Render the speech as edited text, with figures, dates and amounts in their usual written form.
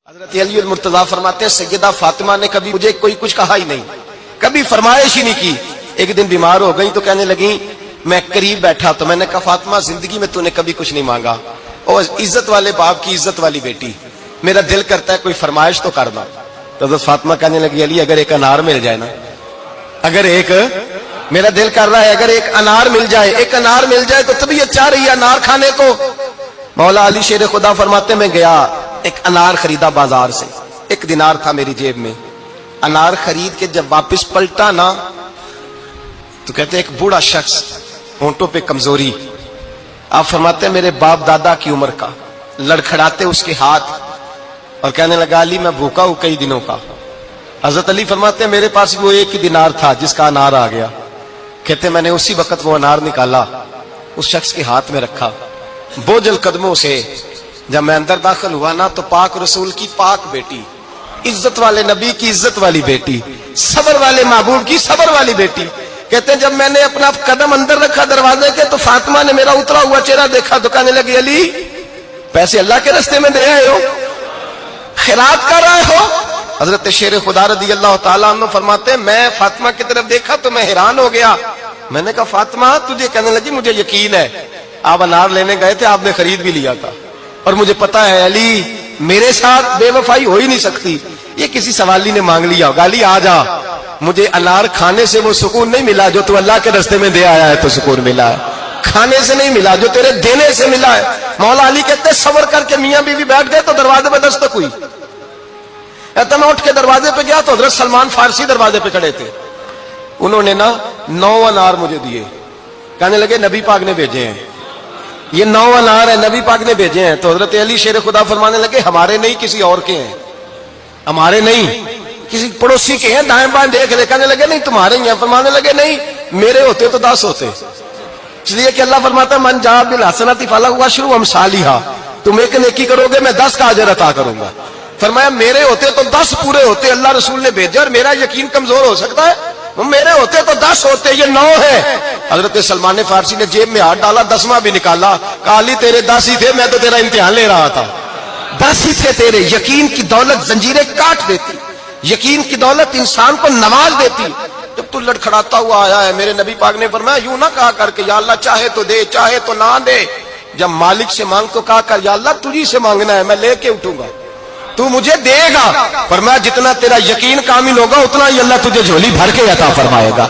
حضرت علی المرتضیٰ فرماتے ہیں سیدہ فاطمہ نے کبھی مجھے کوئی کچھ کہا ہی نہیں، کبھی فرمائش ہی نہیں کی۔ ایک دن بیمار ہو گئی تو کہنے لگی، میں قریب بیٹھا تو میں نے کہا فاطمہ زندگی میں تو نے کبھی کچھ نہیں مانگا، اور عزت والے باپ کی عزت والی بیٹی، میرا دل کرتا ہے کوئی فرمائش تو کرنا۔ تو حضرت فاطمہ کہنے لگی علی اگر ایک انار مل جائے نا، اگر ایک میرا دل کر رہا ہے اگر ایک انار مل جائے، ایک انار مل جائے تو طبیعت چاہ رہی ہے انار کھانے کو۔ مولا علی شیر خدا فرماتے میں گیا ایک انار خریدا بازار سے، 1 دینار تھا میری جیب میں، انار خرید کے جب واپس پلٹا نا تو کہتے ایک بوڑھا شخص، ہونٹوں پہ کمزوری، آپ فرماتے ہیں میرے باپ دادا کی عمر کا، لڑکھڑاتے اس کے ہاتھ اور کہنے لگا علی میں بھوکا ہوں کئی دنوں کا۔ حضرت علی فرماتے ہیں میرے پاس وہ 1 دینار تھا جس کا انار آ گیا، کہتے میں نے اسی وقت وہ انار نکالا، اس شخص کے ہاتھ میں رکھا، بوجھل قدموں سے جب میں اندر داخل ہوا نا تو پاک رسول کی پاک بیٹی، عزت والے نبی کی عزت والی بیٹی، صبر والے محبوب کی صبر والی بیٹی، کہتے ہیں جب میں نے اپنا قدم اندر رکھا دروازے کے تو فاطمہ نے میرا اترا ہوا چہرہ دیکھا تو کہنے لگی علی پیسے اللہ کے راستے میں دے آئے ہو، خیرات کر رہے ہو۔ حضرت شیر خدا رضی اللہ تعالیٰ عنہ فرماتے ہیں میں فاطمہ کی طرف دیکھا تو میں حیران ہو گیا، میں نے کہا فاطمہ تجھے، کہنے لگی مجھے یقین ہے آپ انار لینے گئے تھے، آپ نے خرید بھی لیا تھا، اور مجھے پتا ہے علی میرے ساتھ بے وفائی ہو ہی نہیں سکتی، یہ کسی سوالی نے مانگ لیا ہوگا، علی آ جا، مجھے انار کھانے سے وہ سکون نہیں ملا جو تو اللہ کے راستے میں دے آیا ہے تو سکون ملا ہے، کھانے سے نہیں ملا جو تیرے دینے سے ملا ہے۔ مولا علی کہتے ہیں صبر کر کے میاں بیوی بیٹھ گئے تو دروازے پہ دستک ہوئی، میں اٹھ کے دروازے پہ گیا تو حضرت سلمان فارسی دروازے پہ کھڑے تھے، انہوں نے نا 9 انار مجھے دیے، کہنے لگے نبی پاک نے بھیجے ہیں، یہ 9 انار ہے نبی پاک نے بھیجے ہیں۔ تو حضرت علی شیر خدا فرمانے لگے ہمارے نہیں کسی اور کے ہیں، ہمارے نہیں کسی پڑوسی کے ہیں، دائیں بائیں دیکھ لے، کہنے لگے نہیں تمہارے ہی ہیں، فرمانے لگے نہیں میرے ہوتے تو 10 ہوتے، اس لیے کہ اللہ فرماتا ہے من جاء بالحسنۃ فلہ عشر امثالھا، تم ایک نیکی کرو گے میں 10 کا اجر عطا کروں گا۔ فرمایا میرے ہوتے تو 10 پورے ہوتے، اللہ رسول نے بھیجا اور میرا یقین کمزور ہو سکتا ہے، میرے ہوتے تو 10 ہوتے، یہ 9 ہے۔ حضرت سلمان فارسی نے جیب میں ہاتھ ڈالا، 10واں بھی نکالا، کہا علی تیرے 10 ہی تھے، میں تو تیرا امتحان لے رہا تھا، 10 ہی تھے تیرے۔ یقین کی دولت زنجیریں کاٹ دیتی، یقین کی دولت انسان کو نواز دیتی۔ جب تو لڑکھڑاتا ہوا آیا ہے، میرے نبی پاک نے فرمایا یوں نہ کہا کر کے یا اللہ چاہے تو دے چاہے تو نہ دے، جب مالک سے مانگ تو کہا کر یا اللہ تجھی سے مانگنا ہے، میں لے کے اٹھوں گا، تو مجھے دے گا۔ فرمایا جتنا تیرا یقین کامل ہوگا اتنا ہی اللہ تجھے جھولی بھر کے عطا فرمائے گا۔